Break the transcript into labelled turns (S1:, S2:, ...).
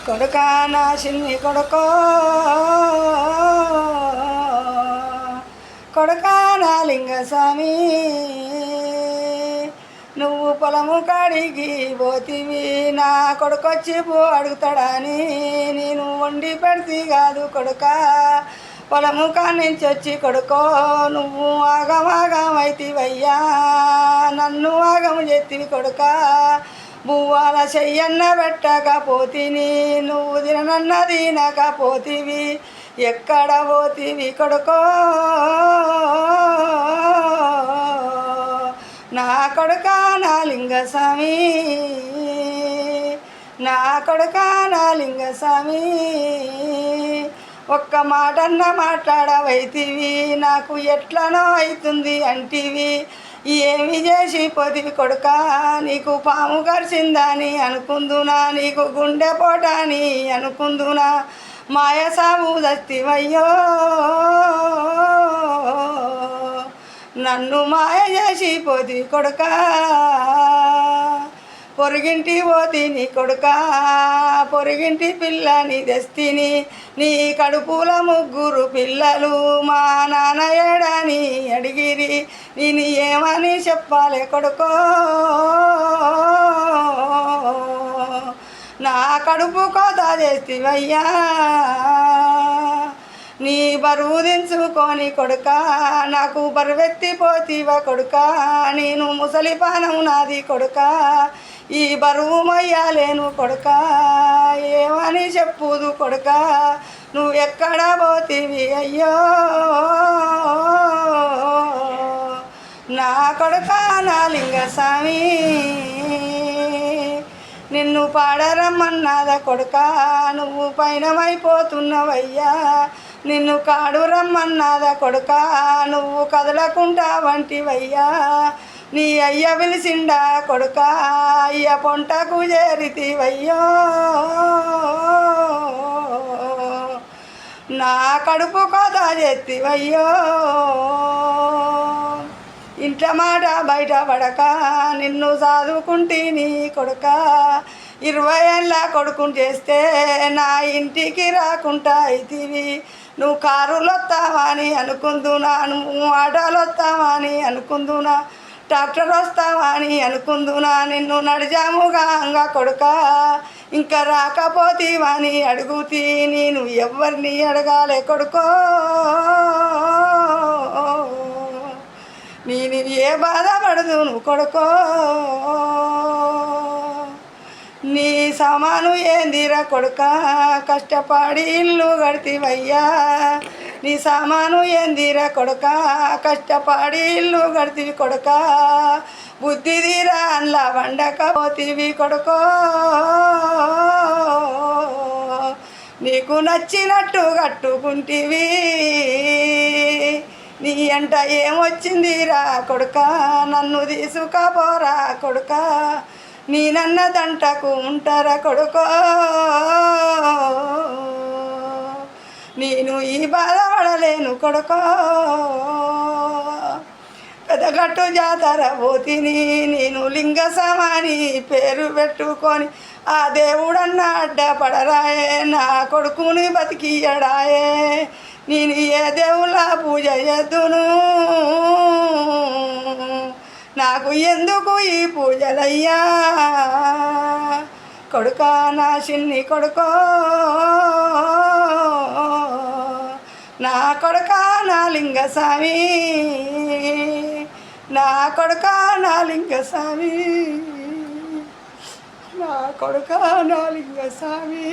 S1: కొడుకా నా చిన్ని కొడుకో కొడుకా నా లింగస్వామి నువ్వు పొలము కాడికి పోతివి నా కొడుకొచ్చి పో అడుగుతాడని నేను వండి పెడితే కాదు కొడుకా పొలము కానించి వచ్చి కొడుకో నువ్వు ఆగమాగమైతివయ్యా నన్ను ఆగము చేతివి కొడుకా బువ్వాల చెయ్యన్న పెట్టకపోతిని నువ్వు తిననన్న తినకపోతివి ఎక్కడ పోతివి కొడుకో నా కొడుకా నా లింగస్వామి నా కొడుకా నా లింగస్వామి ఒక్క మాటన్న మాట్లాడవైతివి నాకు ఎట్లనో అవుతుంది అంటివి ఏమి చేసి పోతివి కొడుకా నీకు పాము కరిచిందని అనుకుందునా నీకు గుండె పోటని అనుకుందునా మాయ సాగు దస్తివయ్యో నన్ను మాయ చేసి పోతివి కొడుకా పొరుగింటి పోతి నీ కొడుకా పొరుగింటి పిల్లని తెస్తిని నీ కడుపుల ముగ్గురు పిల్లలు మా నాన్న ఏడని అడిగిరి నేను ఏమని చెప్పాలి కొడుకో నా కడుపు కోత చేస్తివయ్యా నీ బరువు దించుకొని కొడుకా నాకు బరువెత్తిపోతివా కొడుకా నేను ముసలి పానం నాది కొడుకా ఈ బరువు మొయ్యాలేను కొడుకా ఏమని చెప్పుదు కొడుకా నువ్వు ఎక్కడ పోతివి అయ్యో నా కొడుకా నా లింగస్వామి నిన్ను పాడరమ్మన్నాదా కొడుకా నువ్వు పైనమైపోతున్నవయ్యా నిన్ను కాడు రమ్మన్నాదా కొడుకా నువ్వు కదలకుండా వంటివయ్యా నీ అయ్య పిలిచిండా కొడుకా అయ్య పొంటకు చేరితివయ్యో నా కడుపు కోత చేతివయ్యో ఇంట్లో మాట బయట పడక నిన్ను చదువుకుంటే నీ కొడుక 20 ఏళ్ళ కొడుకుని చేస్తే నా ఇంటికి రాకుండా అయితివి నువ్వు కారులో వస్తావని అనుకుందునా నువ్వు ఆటోలు వస్తావని అనుకుందునా ట్రాక్టర్ వస్తావని అనుకుందునా నిన్ను నడిజాముగా కొడుక ఇంకా రాకపోతేవని అడుగుతీ నేను ఎవరిని అడగాలే కొడుకో నేను ఏ బాధపడదు నువ్వు కొడుకో నీ సామాను ఏందిరా కొడుక కష్టపడి ఇల్లు కడితివయ్యా నీ సామాను ఏందిరా కొడుక కష్టపడి ఇల్లు కడితివి కొడుక బుద్ధి తీరా అందులో వండకపోతివి కొడుకో నీకు నచ్చినట్టు కట్టుకుంటివి నీ అంట ఏమొచ్చిందిరా కొడుక నన్ను తీసుకపోరా కొడుక నేనన్న దంటకు ఉంటారా కొడుకో నేను ఈ బాధపడలేను కొడుకో పెదగట్టు జాతర పోతిని నేను లింగస్వామి పేరు పెట్టుకొని ఆ దేవుడన్న అడ్డపడరాయే నా కొడుకుని బతికియడాయే నేను ఏ దేవుళ్ళ పూజ చేద్దును నాకు ఎందుకు ఈ పూజలయ్యా కొడుకా నా చిన్ని కొడుకో నా కొడుకా నా లింగస్వామి నా కొడుకా నా లింగస్వామి నా కొడుకా నా లింగస్వామి